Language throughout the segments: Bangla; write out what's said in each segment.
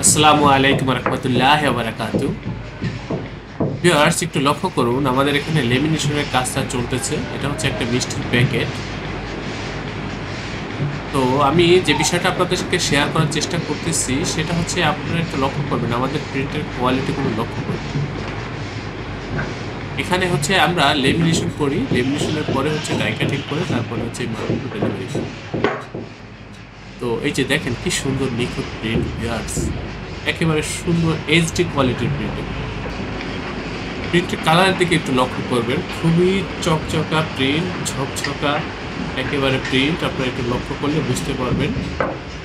আসসালামু আলাইকুম রহমতুল্লাহ বারাকাতু। ভিউয়ার্স, একটু লক্ষ্য করুন, আমাদের এখানে লেমিনেশনের কাজটা চলতেছে। এটা হচ্ছে একটা মিষ্টির প্যাকেট। তো আমি যে বিষয়টা আপনাদের সাথে শেয়ার করার চেষ্টা করতেছি সেটা হচ্ছে, আপনারা একটু লক্ষ্য করবেন, আমাদের প্রিন্টের কোয়ালিটিগুলো লক্ষ্য করবেন। এখানে হচ্ছে আমরা লেমিনেশন করি, লেমিনেশনের পরে হচ্ছে ডাই কাটিং করে তারপরে হচ্ছে মালগুলো ডেলিভারি করি। তো এই যে দেখেন কি সুন্দর নিখুঁত প্রিন্ট ভিউয়ার্স, একেবারে সুন্দর এইচডি কোয়ালিটির প্রিন্ট। প্রিন্টের কালারের দিকে একটু লক্ষ্য করবেন, খুবই চকচকা প্রিন্ট, ঝকঝকা একেবারে প্রিন্ট। আপনারা একটু লক্ষ্য করলে বুঝতে পারবেন।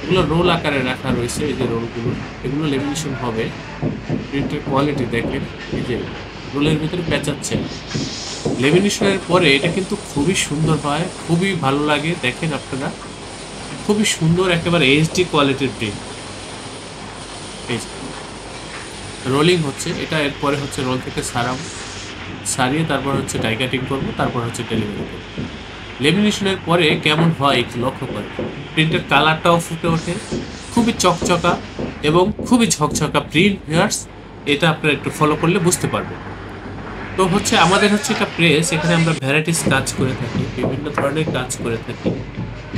এগুলো রোল আকারে রাখা রয়েছে, এই যে রোলগুলো, এগুলো লেমিনেশন হবে। প্রিন্টের কোয়ালিটি দেখেন, এই যে রোলের ভিতরে পেঁচাচ্ছে। লেমিনেশনের পরে এটা কিন্তু খুবই সুন্দর হয়, খুবই ভালো লাগে। দেখেন আপনারা, খুবই সুন্দর একেবারে এইচডি কোয়ালিটির প্রিন্ট। এই রোলিং হচ্ছে এটা, এরপরে হচ্ছে রোল থেকে সারিয়ে তারপর হচ্ছে ডাই কাটিং করবো, তারপর হচ্ছে ডেলিভারি করবো। লেমিনেশনের পরে কেমন হয় একটু লক্ষ্য করে, প্রিন্টের কালারটাও ফুটে ওঠে, খুবই চকচকা এবং খুবই ঝকঝকা প্রিন্ট ভিউয়ার্স। এটা আপনারা একটু ফলো করলে বুঝতে পারবেন। তো হচ্ছে আমাদের হচ্ছে একটা প্রেস, এখানে আমরা ভ্যারাইটিস কাজ করে থাকি, বিভিন্ন ধরনের কাজ করে থাকি,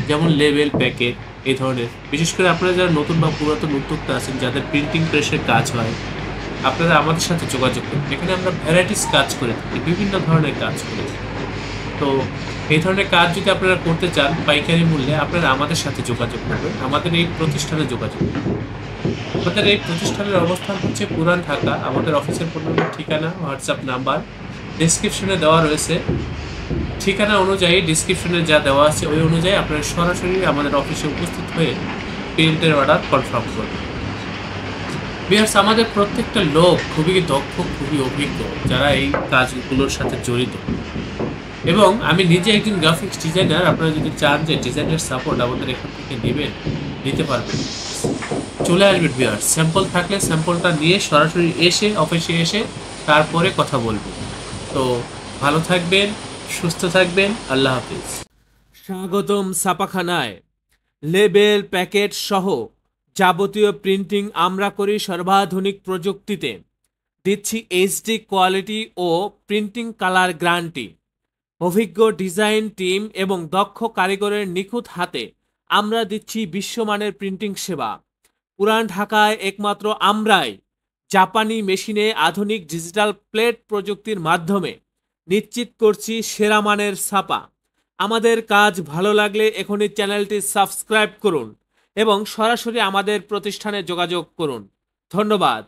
যেমন লেবেল, প্যাকেট, এই ধরনের। বিশেষ করে আপনারা যারা নতুন বা পুরাতন উদ্যোক্তা আছেন, যাদের প্রিন্টিং প্রেসের কাজ হয়, আপনারা আমাদের সাথে যোগাযোগ করুন। এখানে আমরা ভ্যারাইটিস কাজ করে থাকি, বিভিন্ন ধরনের কাজ করে থাকি। তো এই ধরনের কাজ যদি আপনারা করতে চান পাইকারি মূল্যে, আপনারা আমাদের সাথে যোগাযোগ করবেন, আমাদের এই প্রতিষ্ঠানে যোগাযোগ করবেন। আমাদের এই প্রতিষ্ঠানের অবস্থান হচ্ছে পুরান ঢাকা। আমাদের অফিসের ফোন নম্বর, ঠিকানা, হোয়াটসঅ্যাপ নাম্বার ডেসক্রিপশনে দেওয়া রয়েছে। ঠিকানা অনুযায়ী ডিসক্রিপশনে যা দেওয়া আছে ওই অনুযায়ী আপনারা সরাসরি আমাদের অফিসে উপস্থিত হয়ে প্রিন্টের অর্ডার কনফার্ম করবেন। বিহার্স, আমাদের প্রত্যেকটা লোক খুবই দক্ষ, খুবই অভিজ্ঞ, যারা এই কাজগুলোর সাথে জড়িত। এবং আমি নিজে একজন গ্রাফিক্স ডিজাইনার। আপনারা যদি চান যে ডিজাইনের সাপোর্ট আমাদের এখান থেকে নেবেন, নিতে পারবেন, চলে আসবেন ভিউয়ার্স। স্যাম্পল থাকলে স্যাম্পলটা নিয়ে সরাসরি এসে অফিসে এসে তারপরে কথা বলবেন। তো ভালো থাকবেন, সুস্থ থাকবেন, আল্লাহ হাফিজ। স্বাগতম ছাপাখানায়। লেবেল, প্যাকেট সহ যাবতীয় প্রিন্টিং আমরা করি সর্বাধুনিক প্রযুক্তিতে। দিচ্ছি এইচডি কোয়ালিটি ও প্রিন্টিং কালার গ্যারান্টি। অভিজ্ঞ ডিজাইন টিম এবং দক্ষ কারিগরের নিখুঁত হাতে আমরা দিচ্ছি বিশ্বমানের প্রিন্টিং সেবা। পুরান ঢাকায় একমাত্র আমরাই জাপানি মেশিনে আধুনিক ডিজিটাল প্লেট প্রযুক্তির মাধ্যমে নিশ্চিত করছি সেরা মানের ছাপা। আমাদের কাজ ভালো লাগলে এখনই চ্যানেলটি সাবস্ক্রাইব করুন এবং সরাসরি আমাদের প্রতিষ্ঠানে যোগাযোগ করুন। ধন্যবাদ।